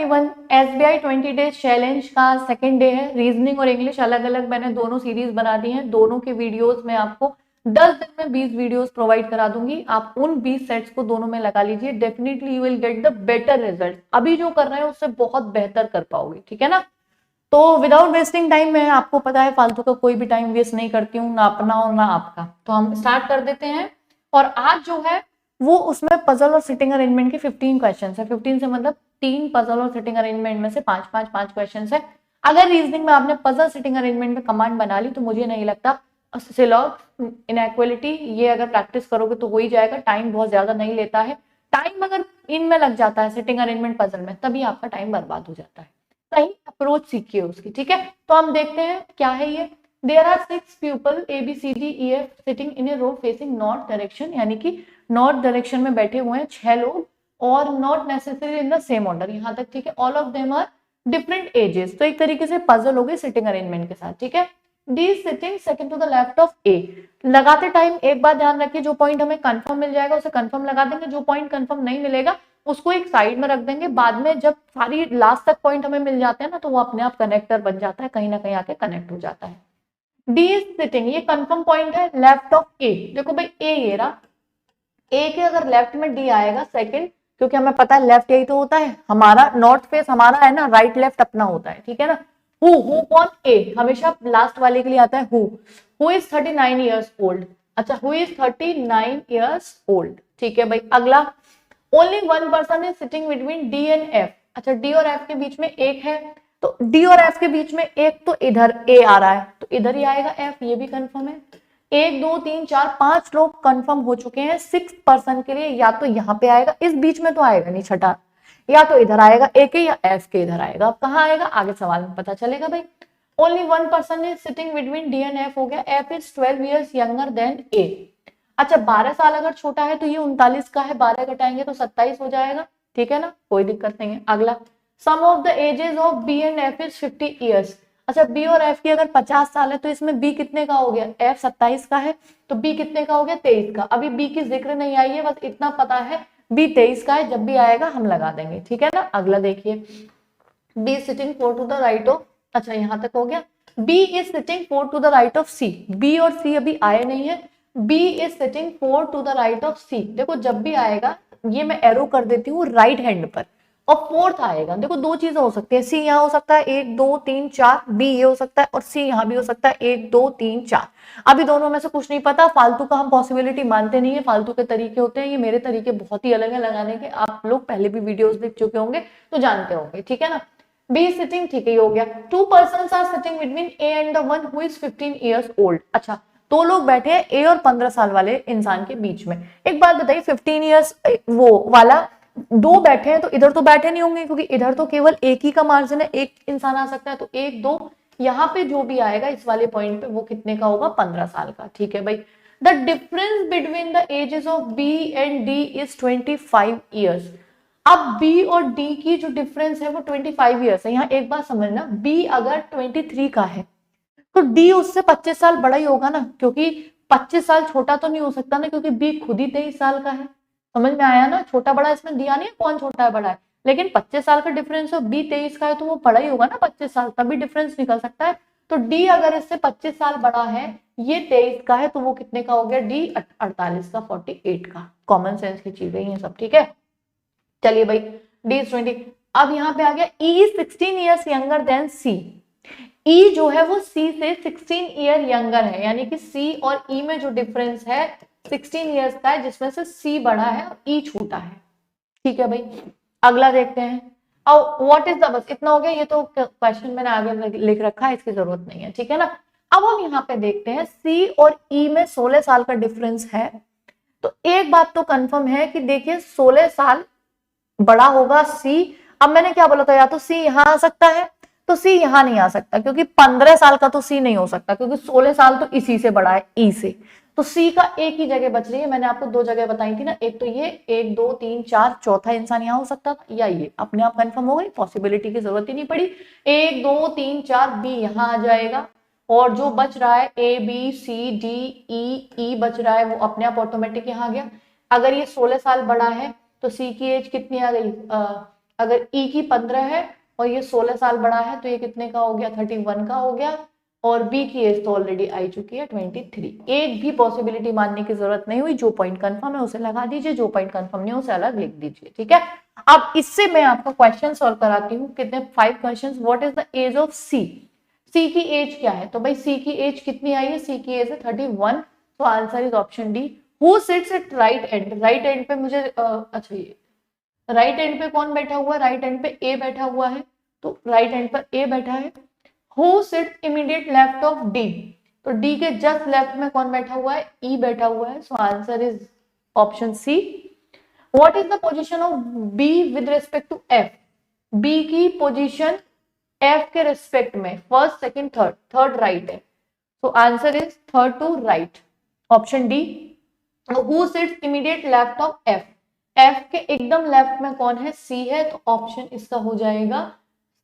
Everyone, SBI 20 days challenge का second day है। Reasoning और इंग्लिश अलग अलग मैंने दोनों सीरीज बना दी हैं। दोनों के वीडियोस में आपको 10 दिन में 20 वीडियोस प्रोवाइड करा दूंगी। आप उन 20 सेट्स को दोनों में लगा लीजिए, definitely you will get the better result. अभी जो कर रहे हैं उससे बहुत बेहतर कर पाओगे, ठीक है ना। तो विदाउट वेस्टिंग टाइम, मैं आपको पता है फालतू का कोई भी टाइम वेस्ट नहीं करती हूँ, ना अपना और ना आपका। तो हम स्टार्ट कर देते हैं। और आज जो है वो उसमें पजल और सिटिंग अरेंजमेंट के 15 क्वेश्चन है। 15 से मतलब 3 पजल और सिटिंग अरेंजमेंट में से 5 क्वेश्चन है। अगर रीजनिंग में आपने पजल सिटिंग अरेंजमेंट में कमांड बना ली तो मुझे नहीं लगता सिलॉग इनइक्वालिटी ये अगर प्रैक्टिस करोगे तो हो ही जाएगा। टाइम बहुत ज्यादा नहीं लेता है। टाइम अगर इनमें लग जाता है सिटिंग अरेंजमेंट पजल में, तभी आपका टाइम बर्बाद हो जाता है। सही अप्रोच सीखिए उसकी, ठीक है। तो हम देखते हैं क्या है ये। There are 6 people ABCDEF sitting in a row facing north direction, यानी कि नॉर्थ डायरेक्शन में बैठे हुए हैं 6 लोग और not necessary in the same order, यहाँ तक ठीक है। All of them are different ages. तो एक तरीके से पजल हो गई सिटिंग अरेंजमेंट के साथ, ठीक है। D sitting second to the left of A. लगाते टाइम एक बात ध्यान रखिए, जो पॉइंट हमें कंफर्म मिल जाएगा उसे कंफर्म लगा देंगे, जो पॉइंट कंफर्म नहीं मिलेगा उसको एक साइड में रख देंगे। बाद में जब सारी लास्ट तक पॉइंट हमें मिल जाते हैं ना, तो वो अपने आप कनेक्टर बन जाता है, कहीं ना कहीं आके कनेक्ट हो जाता है। डी इज सिटिंग, ये कंफर्म पॉइंट है लेफ्ट ऑफ ए। देखो भाई ए ये रहा, ए के अगर लेफ्ट में डी आएगा सेकंड, क्योंकि हमें पता है लेफ्ट यही तो होता है हमारा, नॉर्थ फेस हमारा है ना, राइट लेफ्ट अपना होता है, ठीक है ना। हु कौन, ए हमेशा लास्ट वाले के लिए आता है हु इज 39 ईयर्स ओल्ड। अच्छा, हु इज 39 ईयर्स ओल्ड, ठीक है भाई। अगला, only one person is sitting between D and F. अच्छा, डी और एफ के बीच में एक है, तो डी और एफ के बीच में एक तो इधर ए आ रहा है तो इधर ही आएगा एफ, ये भी कंफर्म है। 1 2 3 4 5 लोग कंफर्म हो चुके हैं। 6 पर्सन के लिए या तो यहाँ पे आएगा, इस बीच में तो आएगा नहीं छठा, या तो इधर आएगा ए के या एफ के इधर आएगा। अब कहाँ आएगा आगे सवाल में पता चलेगा भाई। Only one person is sitting between D and F हो गया। F is 12 years younger than A. अच्छा, 12 साल अगर छोटा है तो ये 39 का है, 12 घटाएंगे तो 27 हो जाएगा, ठीक है ना, कोई दिक्कत नहीं है। अगला, sum of the ages of B and F is 50 years. अच्छा, बी और एफ की अगर 50 साल है तो इसमें बी कितने का हो गया, एफ 27 का है तो बी कितने का हो गया, 23 का। अभी बी की जिक्र नहीं आई है, बस इतना पता है बी 23 का है, जब भी आएगा हम लगा देंगे, ठीक है ना। अगला देखिए, B sitting 4 to the right of, अच्छा यहां तक हो गया। B is sitting 4 to the right of C. B और सी अभी आए नहीं है। B is sitting 4 to the right of C. देखो जब भी आएगा, ये मैं एरो कर देती हूँ राइट हैंड पर, और फोर्थ आएगा। देखो दो चीजें हो सकती है, सी यहाँ हो सकता है 1 2 3 4, बी ये हो सकता है और सी यहाँ भी हो सकता है 1 2 3 4। अभी दोनों में से कुछ नहीं पता, फालतू का हम पॉसिबिलिटी मानते नहीं है, फालतू के तरीके होते हैं। ये मेरे तरीके बहुत ही अलग है लगाने के, आप लोग पहले भी वीडियोस देख चुके होंगे तो जानते होंगे, ठीक है ना। बी सिटिंग, ठीक है, हो गया। 2 persons are sitting between A and the one who is 15 years old. अच्छा, 2 लोग बैठे हैं ए और 15 साल वाले इंसान के बीच में। एक बात बताइए, 15 ईयर्स वो वाला 2 बैठे हैं तो इधर तो बैठे नहीं होंगे, क्योंकि इधर तो केवल एक ही का मार्जिन है, एक इंसान आ सकता है, तो 1 2 यहाँ पे जो भी आएगा इस वाले पॉइंट पे वो कितने का होगा, 15 साल का, ठीक है भाई। The difference between the ages of B and D is 25 years. अब बी और डी की जो डिफरेंस है वो 25 ईयर्स है। यहाँ एक बात समझना, बी अगर 23 का है तो डी उससे 25 साल बड़ा ही होगा ना, क्योंकि 25 साल छोटा तो नहीं हो सकता ना, क्योंकि बी खुद ही 23 साल का है। समझ में आया ना, छोटा बड़ा इसमें दिया नहीं है कौन छोटा है बड़ा है, लेकिन 25 साल का डिफरेंस है, बी 23 का है तो वो बड़ा ही होगा ना 25 साल, तभी डिफरेंस निकल सकता है। तो डी अगर इससे 25 साल बड़ा है, ये 23 का है, तो वो कितने का हो गया, डी 48 का, 48 का। कॉमन सेंस की चीजें ये सब, ठीक है। चलिए भाई, डी इज 20। अब यहाँ पे आ गया ई 16 ईयर्स यंगर देन सी। ई जो है वो सी से 16 ईयर यंगर है, यानी कि सी और ई में जो डिफरेंस है 16 ईयर्स का है, जिसमें से सी बड़ा है और ई छोटा है, ठीक है भाई। अगला देखते हैं। अब व्हाट इज द, बस इतना हो गया, ये तो क्वेश्चन मैंने आगे लिख रखा है, इसकी जरूरत नहीं है, ठीक है ना। अब हम यहाँ पे देखते हैं, सी और ई में 16 साल का डिफरेंस है, तो एक बात तो कंफर्म है कि देखिए 16 साल बड़ा होगा सी। अब मैंने क्या बोला था, या तो सी यहाँ आ सकता है, तो सी यहाँ नहीं आ सकता, क्योंकि 15 साल का तो सी नहीं हो सकता, क्योंकि 16 साल तो इसी से बड़ा है, ई से। तो सी का एक ही जगह बच रही है, मैंने आपको 2 जगह बताई थी ना, एक तो ये 1 2 3 4, चौथा इंसान यहाँ हो सकता था, या ये अपने आप कंफर्म हो गई, पॉसिबिलिटी की जरूरत ही नहीं पड़ी। 1 2 3 4 बी यहाँ आ जाएगा, और जो बच रहा है A B C D E बच रहा है, वो अपने आप ऑटोमेटिक यहाँ आ गया। अगर ये 16 साल बड़ा है तो सी की एज कितनी आ गई, अगर ई की 15 है और ये 16 साल बड़ा है तो ये कितने का हो गया, 31 का हो गया। और बी की एज तो ऑलरेडी आई चुकी है 23। एक भी पॉसिबिलिटी मानने की जरूरत नहीं हुई, जो पॉइंट कंफर्म है उसे लगा दीजिए, जो पॉइंट कंफर्म नहीं है उसे अलग लिख दीजिए, ठीक है। अब इससे मैं आपका क्वेश्चन सॉल्व कराती हूँ, कितने 5 question. What is the age of C, C की एज क्या है, तो भाई सी की एज कितनी आई है, सी की एज है 31, तो answer is option D. Who seats eight right and, right and पे मुझे अच्छा ये राइट एंड पे कौन बैठा हुआ है, राइट एंड पे ए बैठा हुआ है, तो राइट एंड पर ए बैठा है। Who sits immediate left of D, तो डी के जस्ट लेफ्ट में कौन बैठा हुआ है, ई बैठा हुआ है, so answer is option C. What is the position of B with respect to F, B की पोजीशन एफ के रिस्पेक्ट में first second third, third right है, तो answer is third to right, option D. Who sits immediate left of F, F के एकदम left में कौन है, सी है, तो ऑप्शन इसका हो जाएगा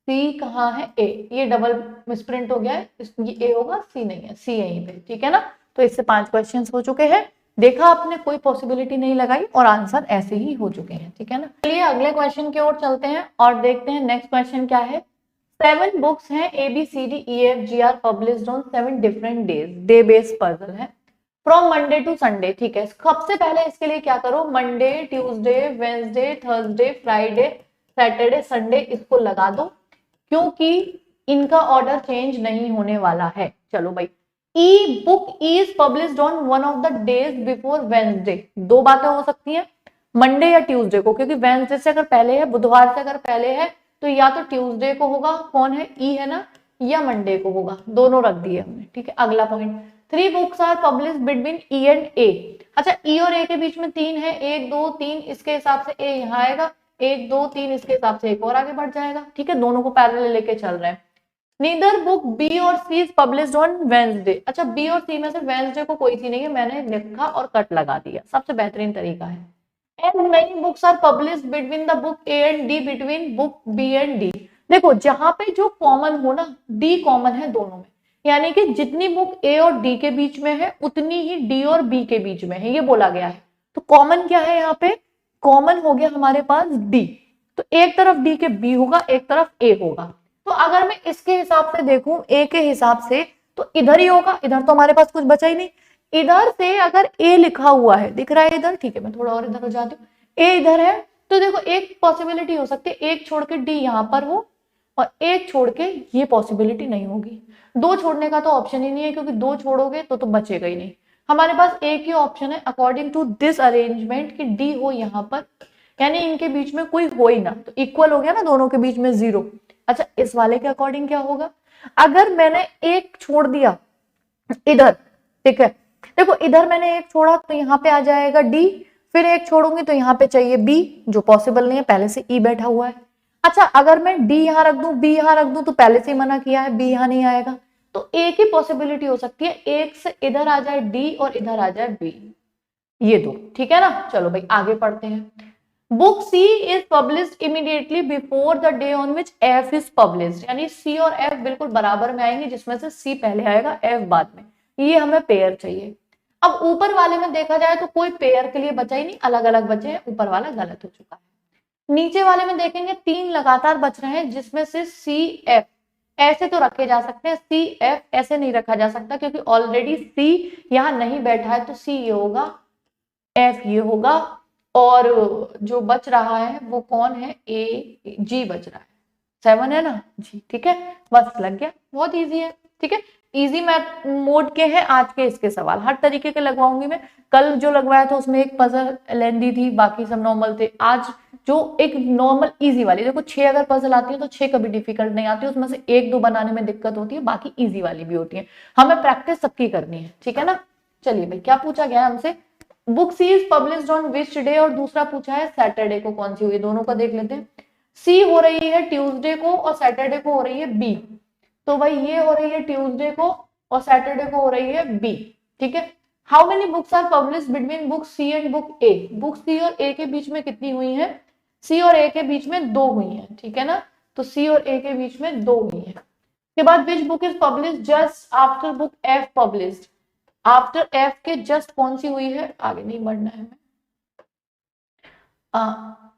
सी। कहाँ है, ए, ये डबल मिसप्रिंट हो गया है, ये ए होगा, सी नहीं है, सी यहीं पे, ठीक है ना। तो इससे 5 क्वेश्चंस हो चुके हैं, देखा आपने, कोई पॉसिबिलिटी नहीं लगाई और आंसर ऐसे ही हो चुके हैं, ठीक है ना। चलिए अगले क्वेश्चन की ओर चलते हैं और देखते हैं नेक्स्ट क्वेश्चन क्या है। 7 बुक्स हैं ABCDEFGR published on 7 different days, day based puzzle है, फ्रॉम मंडे टू संडे, ठीक है। सबसे पहले इसके लिए क्या करो, Monday, Tuesday, Wednesday, Thursday, Friday, Saturday, Sunday, इसको लगा दो, क्योंकि इनका ऑर्डर चेंज नहीं होने वाला है। चलो भाई, ई book is published on one of the days before Wednesday, दो बातें हो सकती हैं, मंडे या ट्यूसडे को, क्योंकि वेंसडे से अगर पहले है, बुधवार से अगर पहले है, तो या तो ट्यूसडे को होगा, कौन है, ई है ना, या मंडे को होगा, दोनों रख दिए हमने, ठीक है। अगला point, 3 books are published between E and A, अच्छा ई और ए के बीच में 3 है, 1 2 3, इसके हिसाब से ए यहाँ आएगा, 1 2 3, इसके हिसाब से एक और आगे बढ़ जाएगा, ठीक है, दोनों को पैरेलल लेके चल रहे हैं। नीदर बुक बी और सी इज पब्लिश्ड ऑन वेंसडे, अच्छा बी और सी में से वेंसडे को कोई सी नहीं है, मैंने लिखा और कट लगा दिया, सबसे बेहतरीन तरीका है। And many books are published between the book A and D, between book B and D, देखो जहां पे जो कॉमन हो ना, डी कॉमन है दोनों में, यानी कि जितनी बुक ए और डी के बीच में है उतनी ही डी और बी के बीच में है, ये बोला गया है। तो कॉमन क्या है यहाँ पे, कॉमन हो गया हमारे पास डी, तो एक तरफ डी के बी होगा, एक तरफ ए होगा। तो अगर मैं इसके हिसाब से देखूं, ए के हिसाब से, तो इधर ही होगा, इधर तो हमारे पास कुछ बचा ही नहीं। इधर से अगर ए लिखा हुआ है, दिख रहा है इधर, ठीक है, मैं थोड़ा और इधर हो जाती हूँ, ए इधर है, तो देखो एक पॉसिबिलिटी हो सकती है, एक छोड़ के डी यहाँ पर हो और एक छोड़ के, ये पॉसिबिलिटी नहीं होगी। दो छोड़ने का तो ऑप्शन ही नहीं है, क्योंकि दो छोड़ोगे तो बचेगा ही नहीं। हमारे पास एक ही ऑप्शन है अकॉर्डिंग टू दिस अरेंजमेंट कि डी हो यहाँ पर, यानी इनके बीच में कोई हो ही ना, तो इक्वल हो गया ना, दोनों के बीच में 0। अच्छा इस वाले के अकॉर्डिंग क्या होगा, अगर मैंने एक छोड़ दिया इधर, ठीक है, देखो इधर मैंने एक छोड़ा तो यहाँ पे आ जाएगा डी, फिर एक छोड़ूंगी तो यहाँ पे चाहिए बी, जो पॉसिबल नहीं है, पहले से ई बैठा हुआ है। अच्छा अगर मैं डी यहाँ रख दूं, बी यहाँ रख दूं, तो पहले से ही मना किया है, बी यहाँ नहीं आएगा, तो एक ही पॉसिबिलिटी हो सकती है, एक से इधर आ जाए डी और इधर आ जाए बी, ये दो, ठीक है ना। चलो भाई आगे पढ़ते हैं। Book C is published immediately before the day on which F is published, यानी सी और एफ बिल्कुल बराबर में आएंगे, जिसमें से सी पहले आएगा, एफ बाद में, ये हमें पेयर चाहिए। अब ऊपर वाले में देखा जाए तो कोई पेयर के लिए बचा ही नहीं, अलग अलग बचे हैं, ऊपर वाला गलत हो चुका है। नीचे वाले में देखेंगे 3 लगातार बच रहे हैं, जिसमें से सी एफ ऐसे तो रखे जा सकते हैं, सी एफ ऐसे नहीं रखा जा सकता, क्योंकि ऑलरेडी सी यहाँ नहीं बैठा है, तो सी ये होगा, एफ ये होगा, और जो बच रहा है वो कौन है, ए जी बच रहा है, 7 है ना जी, ठीक है, बस लग गया, बहुत इजी है, ठीक है। इजी मैथ मोड के हैं आज के इसके सवाल, हर तरीके के लगवाऊंगी मैं, कल जो लगवाया था उसमें एक पजल लेंदी थी, बाकी सब नॉर्मल थे, आज जो एक नॉर्मल इजी वाली, देखो 6 अगर पजल आती है तो 6 कभी डिफिकल्ट नहीं आती, उसमें से 1-2 बनाने में दिक्कत होती है, बाकी इजी वाली भी होती है, हमें प्रैक्टिस सबकी करनी है, ठीक है ना। चलिए भाई क्या पूछा गया हमसे, book C is published on which day, और दूसरा पूछा है सैटरडे को कौन सी हुई, दोनों का देख लेते हैं। सी हो रही है ट्यूसडे को और सैटरडे को हो रही है बी, तो भाई ये हो रही है ट्यूसडे को और सैटरडे को हो रही है बी, ठीक है। How many books are published between book C and book A, book C और ए के बीच में कितनी हुई है, सी और ए के बीच में 2 हुई है, ठीक है ना, तो सी और ए के बीच में 2 हुई है। के बाद which book is published just after book F published, after F के जस्ट कौन सी हुई है, आगे नहीं बढ़ना है हमें,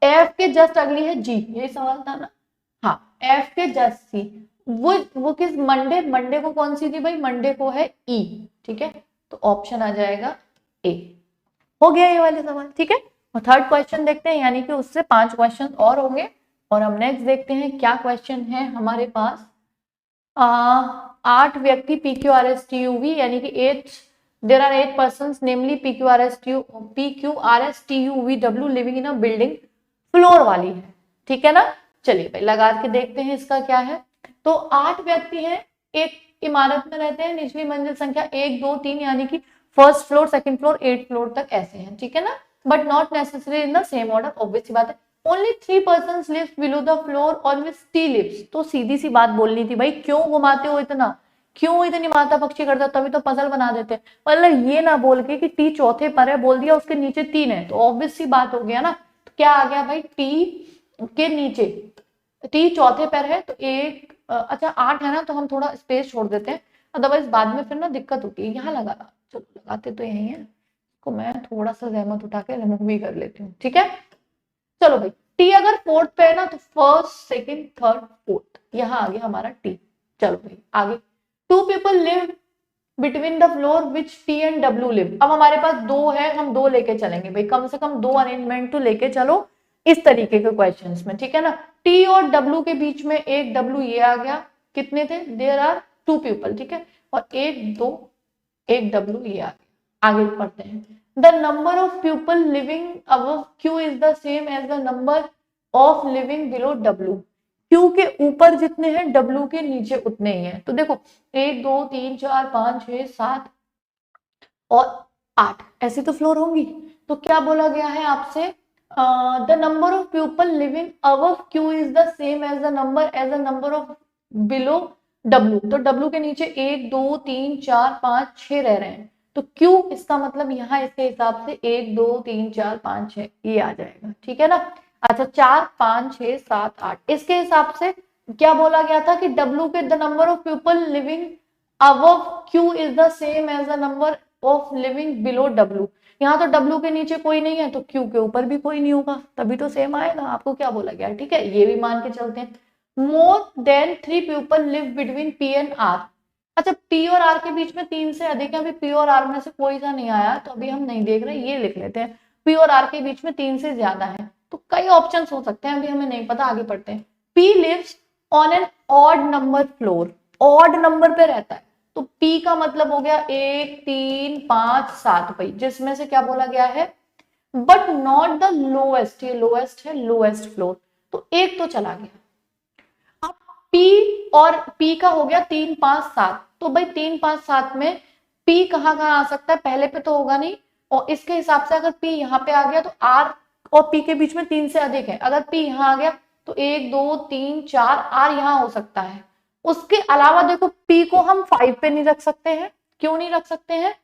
एफ के जस्ट अगली है जी, यही सवाल था ना। हाँ, एफ के जस्ट सी, वो किस मंडे, मंडे को कौन सी थी भाई, मंडे को है ई, ठीक है, तो ऑप्शन आ जाएगा ए। हो गया ये वाले सवाल, ठीक है। और थर्ड क्वेश्चन देखते हैं, यानी कि उससे 5 क्वेश्चन और होंगे। और हम नेक्स्ट देखते हैं क्या क्वेश्चन है हमारे पास। 8 व्यक्ति PQRSTUV यानी कि 8 there are 8 persons namely PQRSTUVW living in a building, floor वाली है, ठीक है ना। चलिए भाई लगा के देखते हैं इसका क्या है। तो 8 व्यक्ति हैं, एक इमारत में रहते हैं, निचली मंजिल संख्या 1 2 3 यानी कि first floor, second floor, 8 floor तक ऐसे हैं, ठीक है ना। But not necessary in the same order, obvious सी बात है। Only 3 persons lives below the floor on which T lives. तो सीधी सी बात बोलनी थी भाई, क्यों घुमाते हो इतना, क्यों इतनी माता पक्षी करते हो, तभी तो पजल बना देते। मतलब ये ना बोल के कि टी चौथे पर है, बोल दिया उसके नीचे 3 है, तो ऑब्वियस सी बात हो गया ना। तो क्या आ गया भाई, टी के नीचे, टी चौथे पर है, तो एक अच्छा 8 है ना, तो हम थोड़ा स्पेस छोड़ देते हैं, अदरवाइज बाद में फिर ना दिक्कत होती है। यहाँ लगा, चलो लगाते तो यही है, को मैं थोड़ा सा जहमत उठा के रिमूव भी कर लेती हूँ, ठीक है। चलो भाई, टी अगर फोर्थ पे है ना, तो फर्स्ट सेकंड थर्ड फोर्थ, यहाँ आ गया हमारा टी। चलो भाई आगे, 2 people live between the floor which T and W live. अब हमारे पास 2 है, हम 2 लेके चलेंगे भाई, कम से कम 2 अरेंजमेंट तो लेके चलो इस तरीके के क्वेश्चंस में, ठीक है ना। टी और डब्ल्यू के बीच में एक डब्ल्यू ये आ गया, कितने थे, देयर आर 2 पीपल, ठीक है, और 1 2 एक डब्ल्यू ये आ गया। आगे पढ़ते हैं, the number of people living above Q is the same as the number of living below W. Q के ऊपर जितने हैं डब्ल्यू के नीचे उतने ही हैं। तो देखो 1 2 3 4 5 6 7 और 8 ऐसी तो फ्लोर होंगी। तो क्या बोला गया है आपसे, the number of people living above Q is the same as the number of below W. तो डब्ल्यू के नीचे 1 2 3 4 5 6 रह रहे हैं, तो क्यू इसका मतलब यहाँ इसके हिसाब से 1 2 3 4 5 6 ये आ जाएगा, ठीक है ना। अच्छा 4 5 6 7 8 इसके हिसाब से क्या बोला गया था कि डब्ल्यू के the number of people living above Q is the same as the number of living below W. यहाँ तो डब्ल्यू के नीचे कोई नहीं है, तो क्यू के ऊपर भी कोई नहीं होगा, तभी तो सेम आएगा। आपको क्या बोला गया, ठीक है, ये भी मान के चलते हैं। More than 3 people live between P and R. अच्छा पी और आर के बीच में 3 से अधिक है, अभी पी और आर में से कोई सा नहीं आया, तो अभी हम नहीं देख रहे, ये लिख लेते हैं। पी और आर के बीच में 3 से ज्यादा है, तो कई ऑप्शन हो सकते हैं, अभी हमें नहीं पता, आगे पढ़ते हैं। P lives on an odd number floor, odd number पे रहता है, तो P का मतलब हो गया 1 3 5 7 भाई, जिसमें से क्या बोला गया है, बट नॉट द लोएस्ट, ये लोएस्ट है, लोएस्ट फ्लोर, तो एक तो चला गया। अब P और P का हो गया 3 5 7, तो भाई 3 5 7 में P कहाँ कहाँ आ सकता है, पहले पे तो होगा नहीं, और इसके हिसाब से अगर P यहाँ पे आ गया तो R और P के बीच में 3 से अधिक है, अगर P यहाँ आ गया तो 1 2 3 4 R यहाँ हो सकता है। उसके अलावा देखो P को हम 5 पे नहीं रख सकते हैं, क्यों नहीं रख सकते हैं,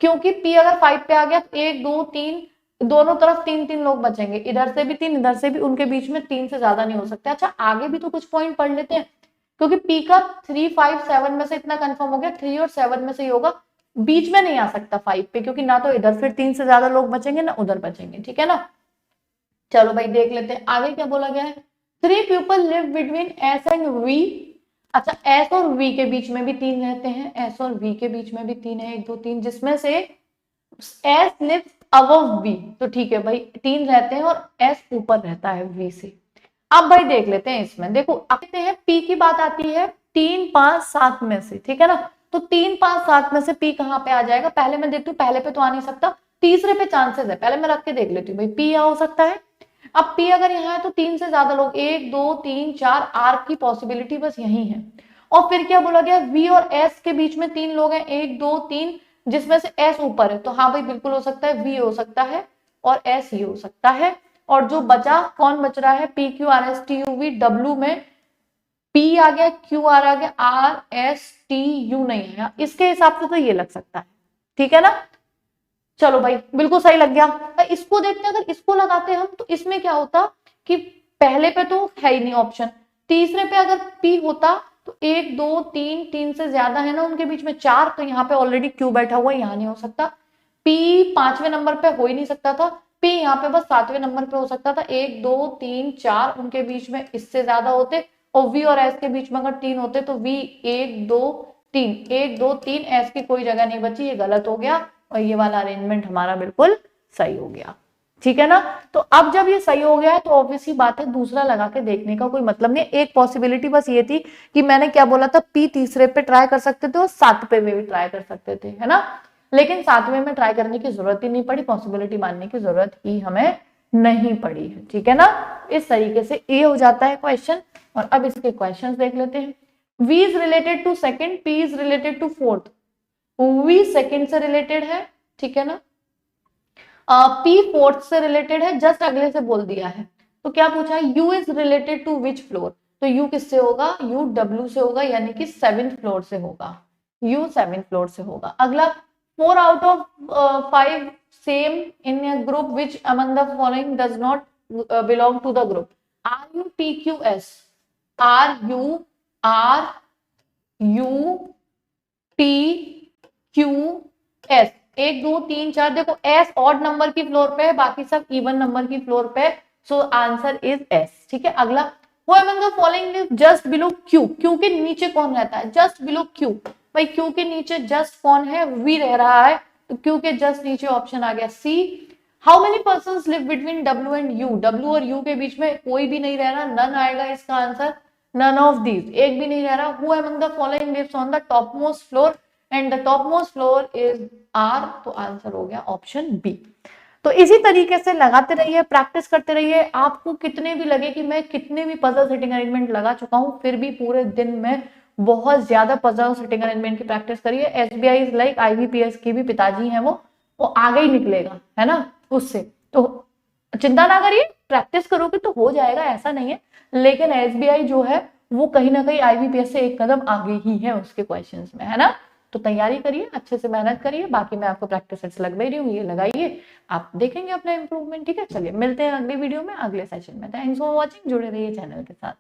क्योंकि P अगर 5 पे आ गया तो 1 2 3 दोनों तरफ 3 3 लोग बचेंगे, इधर से भी 3 इधर से भी, उनके बीच में 3 से ज्यादा नहीं हो सकते। अच्छा आगे भी तो कुछ पॉइंट पढ़ लेते हैं, क्योंकि P का 3 5 7 में से इतना कंफर्म हो गया, 3 और 7 में से ही होगा, बीच में नहीं आ सकता 5 पे, क्योंकि ना तो इधर फिर 3 से ज्यादा लोग बचेंगे ना उधर बचेंगे, ठीक है ना। चलो भाई देख लेते हैं आगे क्या बोला गया है। 3 people live between S and V. अच्छा एस और वी के बीच में भी 3 रहते हैं, एस और वी के बीच में भी 3 है, 1 2 3, जिसमें से एस लिव्स अबव वी, तो ठीक है भाई 3 रहते हैं और एस ऊपर रहता है वी से। अब भाई देख लेते हैं इसमें, देखो आते हैं पी की बात आती है 3 5 7 में से, ठीक है ना। तो 3 5 7 में से पी कहाँ पे आ जाएगा, पहले मैं देखती हूँ, पहले पे तो आ नहीं सकता, तीसरे पे चांसेस है, पहले मैं रख के देख लेती हूँ भाई पी यहाँ हो सकता है। अब P अगर यहाँ है तो 3 से ज्यादा लोग, 1 2 3 4 R की पॉसिबिलिटी बस यही है। और फिर क्या बोला गया, V और S के बीच में 3 लोग हैं, 1 2 3, जिसमें से S ऊपर है, तो हाँ भाई बिल्कुल हो सकता है, V हो सकता है और S ही हो सकता है। और जो बचा कौन बच रहा है, P Q R S T U V W में P आ गया, Q R आ गया, R S T U नहीं है, इसके हिसाब से तो ये लग सकता है, ठीक है ना। चलो भाई बिल्कुल सही लग गया। इसको देखते हैं, अगर इसको लगाते हम तो इसमें क्या होता कि पहले पे तो है ही नहीं ऑप्शन, तीसरे पे अगर P होता तो 1 2 3 3 से ज्यादा है ना उनके बीच में 4, तो यहाँ पे ऑलरेडी Q बैठा हुआ है, यहाँ नहीं हो सकता। P 5वें नंबर पे हो ही नहीं सकता था, P पी यहाँ पे बस 7वें नंबर पे हो सकता था, 1 2 3 4 उनके बीच में इससे ज्यादा होते, और वी और एस के बीच में अगर 3 होते तो वी 1 2 3 1 2 3 एस की कोई जगह नहीं बची, ये गलत हो गया और ये वाला अरेंजमेंट हमारा बिल्कुल सही हो गया। ठीक है ना। तो अब जब ये सही हो गया है तो ऑब्वियसली बात है दूसरा लगा के देखने का कोई मतलब नहीं। एक पॉसिबिलिटी बस ये थी कि मैंने क्या बोला था, पी तीसरे पे ट्राई कर सकते थे और 7वें में भी ट्राई कर सकते थे, है ना। लेकिन 7वें में ट्राई करने की जरूरत ही नहीं पड़ी, पॉसिबिलिटी मानने की जरूरत ही हमें नहीं पड़ी है। ठीक है ना। इस तरीके से ए हो जाता है क्वेश्चन। और अब इसके क्वेश्चन देख लेते हैं। V is related to second, P is related to fourth. V second से रिलेटेड है, ठीक है ना। P फोर्थ से रिलेटेड है, जस्ट अगले से बोल दिया है। तो क्या पूछा है, U is related to which floor. तो U किससे होगा, U W से होगा, यानी कि 7th फ्लोर से होगा। U 7th फ्लोर से होगा। अगला 4 out of 5 same in a group which among the following does not belong to the group। R U T Q S, R U T Q S, 1 2 3 4, देखो S odd number की floor पे है, बाकी सब even number की floor पे, सो answer is S। ठीक है। अगला वो among the following is just below Q, Q के नीचे कौन रहता है, जस्ट बिलो Q। भाई Q के नीचे जस्ट कौन है, V रह रहा है, तो Q के जस्ट नीचे ऑप्शन आ गया C। How many persons live between W and U, W और U के बीच में कोई भी नहीं रह रहा, नन आएगा इसका आंसर, नन ऑफ दीज, एक भी नहीं रह रहा। Who among the following lives on the topmost floor and the topmost floor is R, तो आंसर हो गया ऑप्शन बी। तो इसी तरीके से लगाते रहिए, प्रैक्टिस करते रहिए। आपको कितने भी लगे कि मैं कितने भी पजल सेटिंग अरेंजमेंट लगा चुका हूं, फिर भी पूरे दिन में बहुत ज्यादा पजल सेटिंग अरेंजमेंट की प्रैक्टिस करिए। एसबीआई इज लाइक आईबीपीएस की भी पिताजी हैं, वो आगे ही निकलेगा, है ना उससे। तो चिंता ना करिए, प्रैक्टिस करोगे तो हो जाएगा, ऐसा नहीं है। लेकिन एसबीआई जो है वो कहीं ना कहीं आईबीपीएस से एक कदम आगे ही है उसके क्वेश्चंस में, है ना। तो तैयारी करिए, अच्छे से मेहनत करिए। बाकी मैं आपको प्रैक्टिस सेट्स लगवा रही हूँ, ये लगाइए, आप देखेंगे अपना इंप्रूवमेंट। ठीक है, चलिए मिलते हैं अगले वीडियो में, अगले सेशन में। थैंक्स फॉर वॉचिंग, जुड़े रहिए चैनल के साथ।